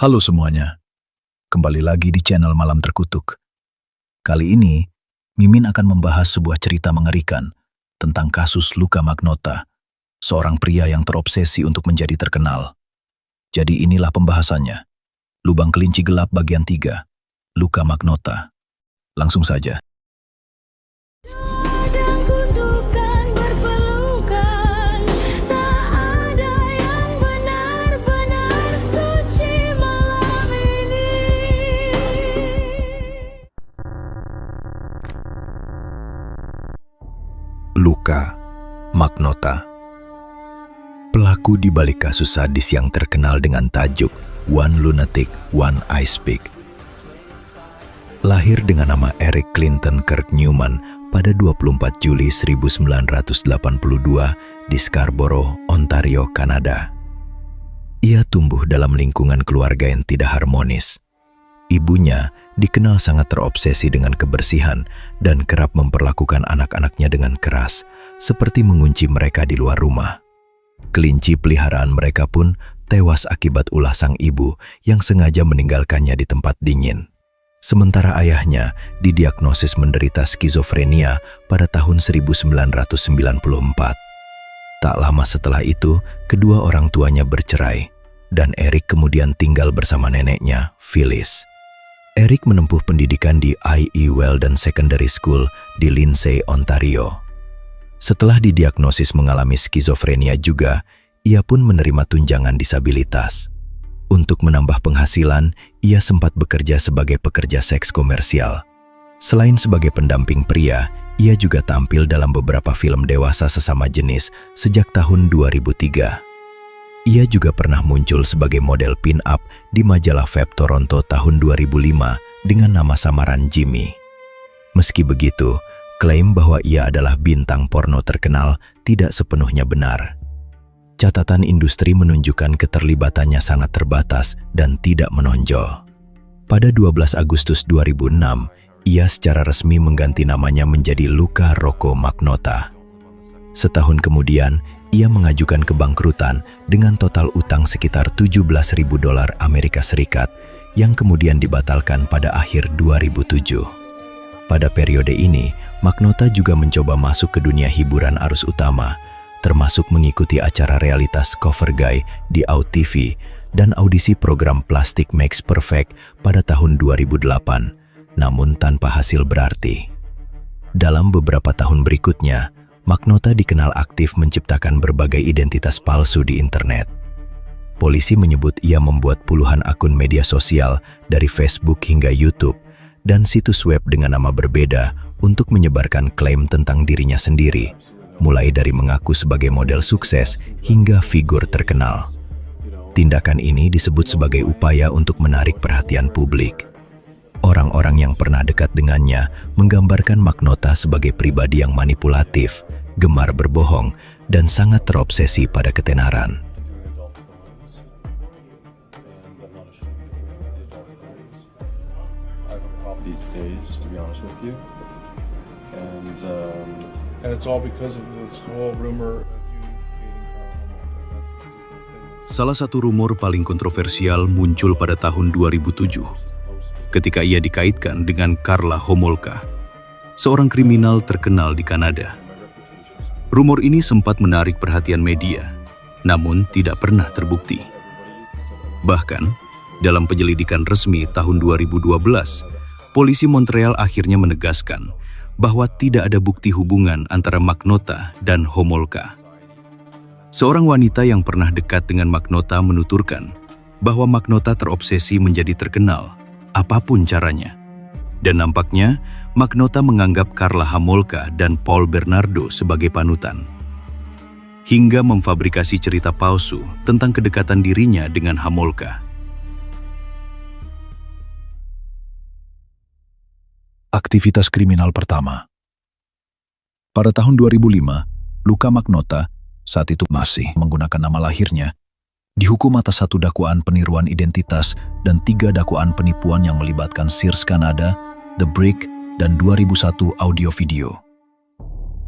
Halo semuanya, kembali lagi di channel Malam Terkutuk. Kali ini, Mimin akan membahas sebuah cerita mengerikan tentang kasus Luka Magnotta, seorang pria yang terobsesi untuk menjadi terkenal. Jadi inilah pembahasannya, Lubang Kelinci Gelap bagian 3, Luka Magnotta. Langsung saja. Luka Magnotta, pelaku di balik kasus sadis yang terkenal dengan tajuk One Lunatic, One Ice Pick. Lahir dengan nama Eric Clinton Kirk Newman pada 24 Juli 1982 di Scarborough, Ontario, Kanada. Ia tumbuh dalam lingkungan keluarga yang tidak harmonis. Ibunya dikenal sangat terobsesi dengan kebersihan dan kerap memperlakukan anak-anaknya dengan keras, seperti mengunci mereka di luar rumah. Kelinci peliharaan mereka pun tewas akibat ulah sang ibu yang sengaja meninggalkannya di tempat dingin. Sementara ayahnya didiagnosis menderita skizofrenia pada tahun 1994. Tak lama setelah itu, kedua orang tuanya bercerai, dan Eric kemudian tinggal bersama neneknya, Phyllis. Eric menempuh pendidikan di I.E. Weldon Secondary School di Lindsay, Ontario. Setelah didiagnosis mengalami skizofrenia juga, ia pun menerima tunjangan disabilitas. Untuk menambah penghasilan, ia sempat bekerja sebagai pekerja seks komersial. Selain sebagai pendamping pria, ia juga tampil dalam beberapa film dewasa sesama jenis sejak tahun 2003. Ia juga pernah muncul sebagai model pin-up di majalah Vape Toronto tahun 2005 dengan nama samaran Jimmy. Meski begitu, klaim bahwa ia adalah bintang porno terkenal tidak sepenuhnya benar. Catatan industri menunjukkan keterlibatannya sangat terbatas dan tidak menonjol. Pada 12 Agustus 2006, ia secara resmi mengganti namanya menjadi Luka Rocco Magnotta. Setahun kemudian, ia mengajukan kebangkrutan dengan total utang sekitar $17.000 Amerika Serikat yang kemudian dibatalkan pada akhir 2007. Pada periode ini, Magnotta juga mencoba masuk ke dunia hiburan arus utama, termasuk mengikuti acara realitas Cover Guy di OutTV dan audisi program Plastic Makes Perfect pada tahun 2008, namun tanpa hasil berarti. Dalam beberapa tahun berikutnya, Magnotta dikenal aktif menciptakan berbagai identitas palsu di internet. Polisi menyebut ia membuat puluhan akun media sosial dari Facebook hingga YouTube dan situs web dengan nama berbeda untuk menyebarkan klaim tentang dirinya sendiri, mulai dari mengaku sebagai model sukses hingga figur terkenal. Tindakan ini disebut sebagai upaya untuk menarik perhatian publik. Orang-orang yang pernah dekat dengannya menggambarkan Magnotta sebagai pribadi yang manipulatif, gemar berbohong, dan sangat terobsesi pada ketenaran. These days, to be honest with you, and it's all because of this whole rumor of you dating Carl. Salah satu rumor paling kontroversial muncul pada tahun 2007, ketika ia dikaitkan dengan Karla Homolka, seorang kriminal terkenal di Kanada. Rumor ini sempat menarik perhatian media, namun tidak pernah terbukti. Bahkan, dalam penyelidikan resmi tahun 2012, polisi Montreal akhirnya menegaskan bahwa tidak ada bukti hubungan antara Magnotta dan Homolka. Seorang wanita yang pernah dekat dengan Magnotta menuturkan bahwa Magnotta terobsesi menjadi terkenal, apapun caranya. Dan nampaknya, Magnotta menganggap Karla Homolka dan Paul Bernardo sebagai panutan. Hingga memfabrikasi cerita palsu tentang kedekatan dirinya dengan Homolka. Aktivitas kriminal pertama. Pada tahun 2005, Luka Magnotta, saat itu masih menggunakan nama lahirnya, dihukum atas 1 dakwaan peniruan identitas dan 3 dakwaan penipuan yang melibatkan Sears Canada, The Brick, dan 2001 audio-video.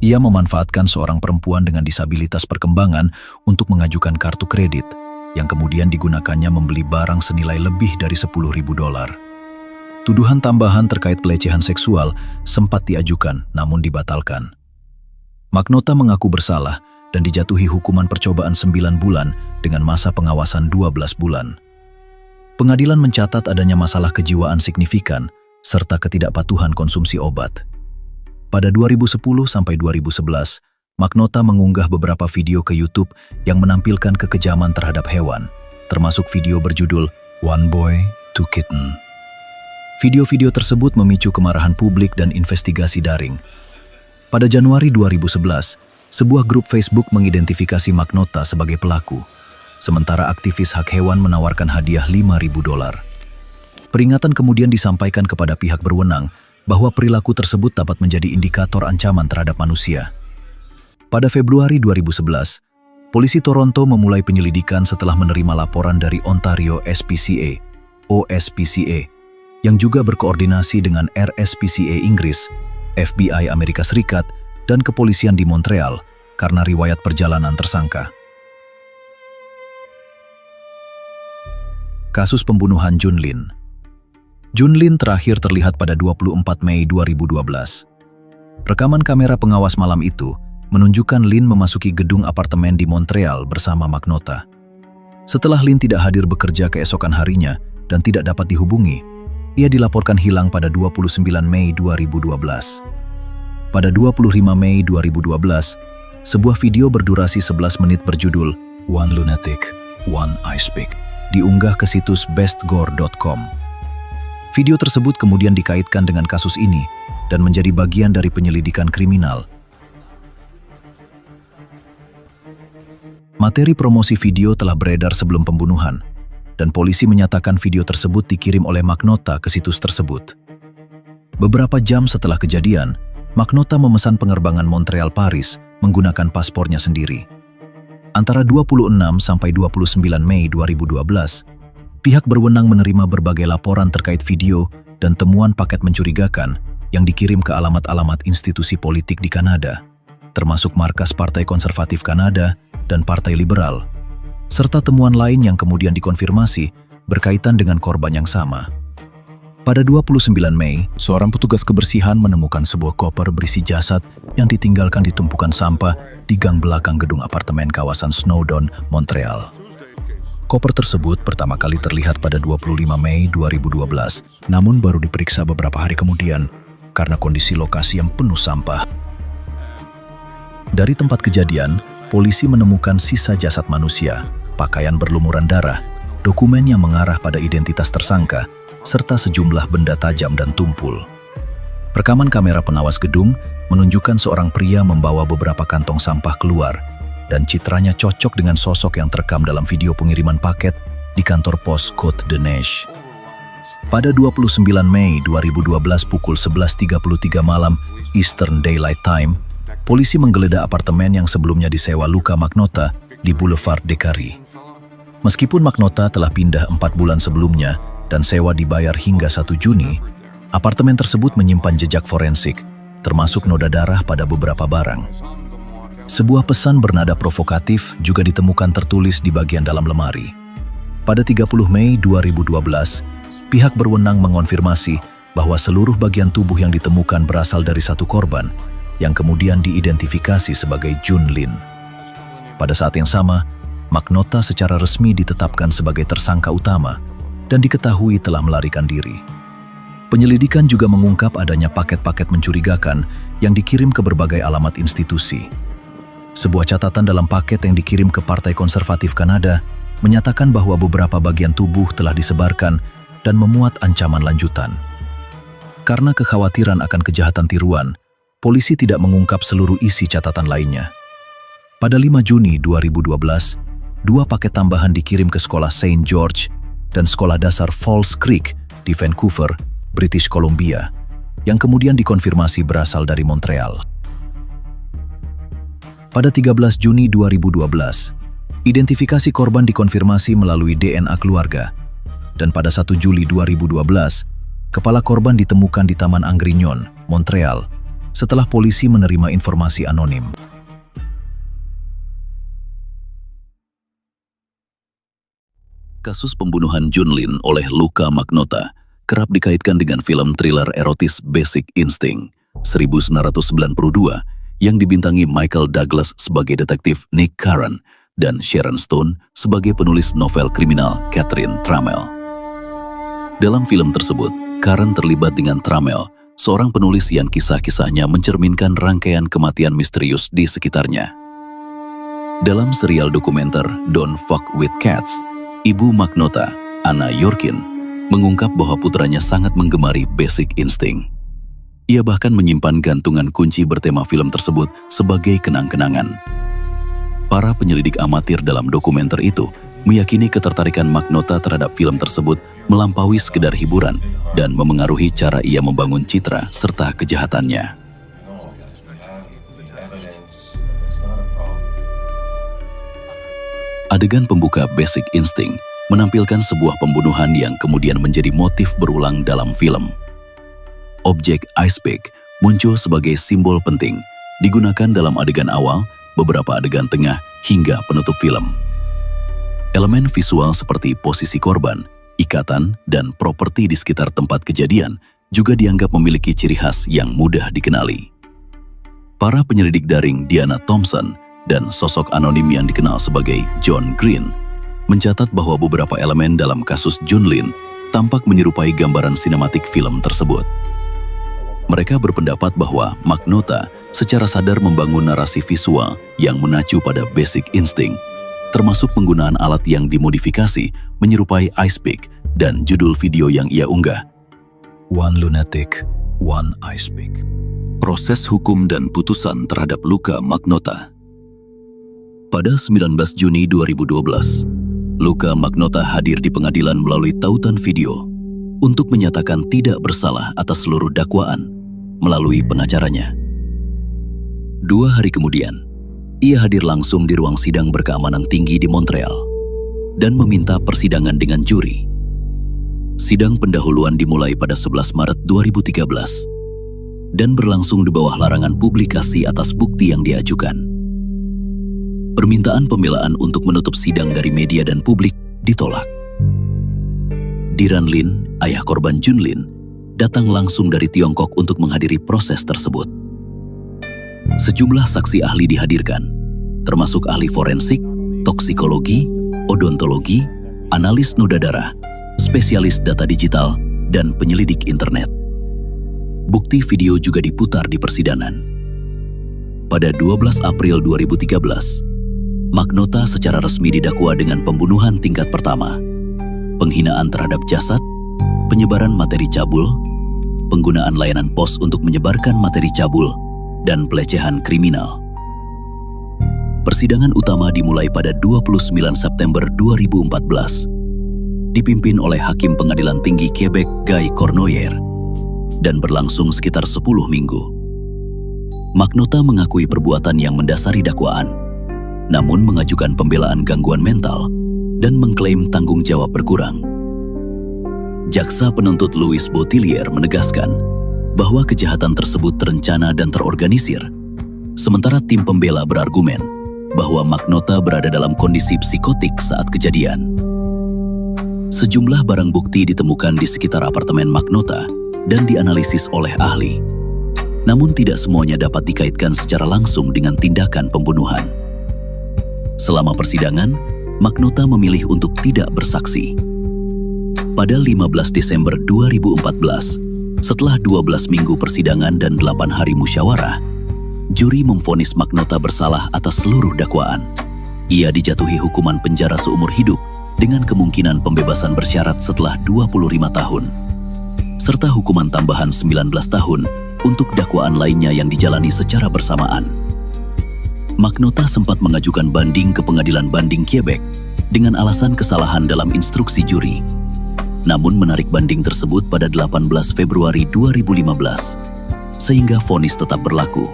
Ia memanfaatkan seorang perempuan dengan disabilitas perkembangan untuk mengajukan kartu kredit, yang kemudian digunakannya membeli barang senilai lebih dari $10.000. Tuduhan tambahan terkait pelecehan seksual sempat diajukan namun dibatalkan. Magnota mengaku bersalah dan dijatuhi hukuman percobaan 9 bulan dengan masa pengawasan 12 bulan. Pengadilan mencatat adanya masalah kejiwaan signifikan serta ketidakpatuhan konsumsi obat. Pada 2010 sampai 2011, Magnota mengunggah beberapa video ke YouTube yang menampilkan kekejaman terhadap hewan, termasuk video berjudul One Boy, Two Kitten. Video-video tersebut memicu kemarahan publik dan investigasi daring. Pada Januari 2011, sebuah grup Facebook mengidentifikasi Magnota sebagai pelaku, sementara aktivis hak hewan menawarkan hadiah $5.000. Peringatan kemudian disampaikan kepada pihak berwenang bahwa perilaku tersebut dapat menjadi indikator ancaman terhadap manusia. Pada Februari 2011, polisi Toronto memulai penyelidikan setelah menerima laporan dari Ontario SPCA, OSPCA, yang juga berkoordinasi dengan RSPCA Inggris, FBI Amerika Serikat, dan kepolisian di Montreal karena riwayat perjalanan tersangka. Kasus pembunuhan Jun Lin. Jun Lin terakhir terlihat pada 24 Mei 2012. Rekaman kamera pengawas malam itu menunjukkan Lin memasuki gedung apartemen di Montreal bersama Magnota. Setelah Lin tidak hadir bekerja keesokan harinya dan tidak dapat dihubungi, ia dilaporkan hilang pada 29 Mei 2012. Pada 25 Mei 2012, sebuah video berdurasi 11 menit berjudul One Lunatic, One I Speak diunggah ke situs bestgore.com. Video tersebut kemudian dikaitkan dengan kasus ini dan menjadi bagian dari penyelidikan kriminal. Materi promosi video telah beredar sebelum pembunuhan, dan polisi menyatakan video tersebut dikirim oleh Magnota ke situs tersebut. Beberapa jam setelah kejadian, Magnota memesan penerbangan Montreal-Paris menggunakan paspornya sendiri. Antara 26 sampai 29 Mei 2012, pihak berwenang menerima berbagai laporan terkait video dan temuan paket mencurigakan yang dikirim ke alamat-alamat institusi politik di Kanada, termasuk markas Partai Konservatif Kanada dan Partai Liberal, serta temuan lain yang kemudian dikonfirmasi berkaitan dengan korban yang sama. Pada 29 Mei, seorang petugas kebersihan menemukan sebuah koper berisi jasad yang ditinggalkan di tumpukan sampah di gang belakang gedung apartemen kawasan Snowdon, Montreal. Koper tersebut pertama kali terlihat pada 25 Mei 2012, namun baru diperiksa beberapa hari kemudian karena kondisi lokasi yang penuh sampah. Dari tempat kejadian, polisi menemukan sisa jasad manusia, pakaian berlumuran darah, dokumen yang mengarah pada identitas tersangka, serta sejumlah benda tajam dan tumpul. Rekaman kamera pengawas gedung menunjukkan seorang pria membawa beberapa kantong sampah keluar, dan citranya cocok dengan sosok yang terekam dalam video pengiriman paket di kantor pos Côte de Neige. Pada 29 Mei 2012 pukul 11.33 malam Eastern Daylight Time, polisi menggeledah apartemen yang sebelumnya disewa Luca Magnota di Boulevard de Carry. Meskipun Magnota telah pindah 4 bulan sebelumnya dan sewa dibayar hingga 1 Juni, apartemen tersebut menyimpan jejak forensik, termasuk noda darah pada beberapa barang. Sebuah pesan bernada provokatif juga ditemukan tertulis di bagian dalam lemari. Pada 30 Mei 2012, pihak berwenang mengonfirmasi bahwa seluruh bagian tubuh yang ditemukan berasal dari satu korban, yang kemudian diidentifikasi sebagai Jun Lin. Pada saat yang sama, Magnota secara resmi ditetapkan sebagai tersangka utama dan diketahui telah melarikan diri. Penyelidikan juga mengungkap adanya paket-paket mencurigakan yang dikirim ke berbagai alamat institusi. Sebuah catatan dalam paket yang dikirim ke Partai Konservatif Kanada menyatakan bahwa beberapa bagian tubuh telah disebarkan dan memuat ancaman lanjutan. Karena kekhawatiran akan kejahatan tiruan, polisi tidak mengungkap seluruh isi catatan lainnya. Pada 5 Juni 2012, 2 paket tambahan dikirim ke sekolah St. George dan sekolah dasar Falls Creek di Vancouver, British Columbia, yang kemudian dikonfirmasi berasal dari Montreal. Pada 13 Juni 2012, identifikasi korban dikonfirmasi melalui DNA keluarga, dan pada 1 Juli 2012, kepala korban ditemukan di Taman Angrignon, Montreal, setelah polisi menerima informasi anonim. Kasus pembunuhan Junlin oleh Luka Magnotta kerap dikaitkan dengan film thriller erotis Basic Instinct 1992 yang dibintangi Michael Douglas sebagai detektif Nick Carran dan Sharon Stone sebagai penulis novel kriminal Catherine Trammell. Dalam film tersebut, Carran terlibat dengan Trammell, seorang penulis yang kisah-kisahnya mencerminkan rangkaian kematian misterius di sekitarnya. Dalam serial dokumenter Don't Fuck with Cats, Ibu Magnotta, Anna Yorkin, mengungkap bahwa putranya sangat menggemari Basic Instinct. Ia bahkan menyimpan gantungan kunci bertema film tersebut sebagai kenang-kenangan. Para penyelidik amatir dalam dokumenter itu meyakini ketertarikan Magnotta terhadap film tersebut melampaui sekedar hiburan dan memengaruhi cara ia membangun citra serta kejahatannya. Adegan pembuka Basic Instinct menampilkan sebuah pembunuhan yang kemudian menjadi motif berulang dalam film. Objek ice pick muncul sebagai simbol penting, digunakan dalam adegan awal, beberapa adegan tengah, hingga penutup film. Elemen visual seperti posisi korban, ikatan, dan properti di sekitar tempat kejadian juga dianggap memiliki ciri khas yang mudah dikenali. Para penyelidik daring Diana Thompson dan sosok anonim yang dikenal sebagai John Green mencatat bahwa beberapa elemen dalam kasus Junlin tampak menyerupai gambaran sinematik film tersebut. Mereka berpendapat bahwa Magnotta secara sadar membangun narasi visual yang mengacu pada Basic Instinct, termasuk penggunaan alat yang dimodifikasi menyerupai ice pick dan judul video yang ia unggah, One Lunatic, One Ice Pick. Proses hukum dan putusan terhadap Luka Magnotta. Pada 19 Juni 2012, Luka Magnotta hadir di pengadilan melalui tautan video untuk menyatakan tidak bersalah atas seluruh dakwaan melalui pengacaranya. 2 hari kemudian, ia hadir langsung di ruang sidang berkeamanan tinggi di Montreal dan meminta persidangan dengan juri. Sidang pendahuluan dimulai pada 11 Maret 2013 dan berlangsung di bawah larangan publikasi atas bukti yang diajukan. Permintaan pembelaan untuk menutup sidang dari media dan publik ditolak. Diran Lin, ayah korban Junlin, datang langsung dari Tiongkok untuk menghadiri proses tersebut. Sejumlah saksi ahli dihadirkan, termasuk ahli forensik, toksikologi, odontologi, analis noda darah, spesialis data digital, dan penyelidik internet. Bukti video juga diputar di persidangan. Pada 12 April 2013, Magnotta secara resmi didakwa dengan pembunuhan tingkat pertama, penghinaan terhadap jasad, penyebaran materi cabul, penggunaan layanan pos untuk menyebarkan materi cabul, dan pelecehan kriminal. Persidangan utama dimulai pada 29 September 2014, dipimpin oleh Hakim Pengadilan Tinggi Quebec Guy Cournoyer, dan berlangsung sekitar 10 minggu. Magnotta mengakui perbuatan yang mendasari dakwaan, namun mengajukan pembelaan gangguan mental dan mengklaim tanggung jawab berkurang. Jaksa penuntut Louis Boutillier menegaskan bahwa kejahatan tersebut terencana dan terorganisir, sementara tim pembela berargumen bahwa Magnotta berada dalam kondisi psikotik saat kejadian. Sejumlah barang bukti ditemukan di sekitar apartemen Magnotta dan dianalisis oleh ahli, namun tidak semuanya dapat dikaitkan secara langsung dengan tindakan pembunuhan. Selama persidangan, Magnotta memilih untuk tidak bersaksi. Pada 15 Desember 2014, setelah 12 minggu persidangan dan 8 hari musyawarah, juri memvonis Magnotta bersalah atas seluruh dakwaan. Ia dijatuhi hukuman penjara seumur hidup dengan kemungkinan pembebasan bersyarat setelah 25 tahun, serta hukuman tambahan 19 tahun untuk dakwaan lainnya yang dijalani secara bersamaan. Magnotta sempat mengajukan banding ke Pengadilan Banding Quebec dengan alasan kesalahan dalam instruksi juri, namun menarik banding tersebut pada 18 Februari 2015, sehingga vonis tetap berlaku.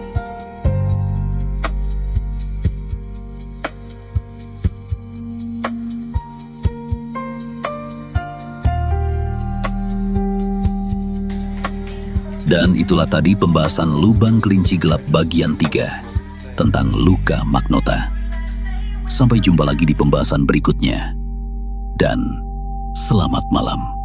Dan itulah tadi pembahasan Lubang Kelinci Gelap bagian 3 tentang Luka Magnota. Sampai jumpa lagi di pembahasan berikutnya. Dan selamat malam.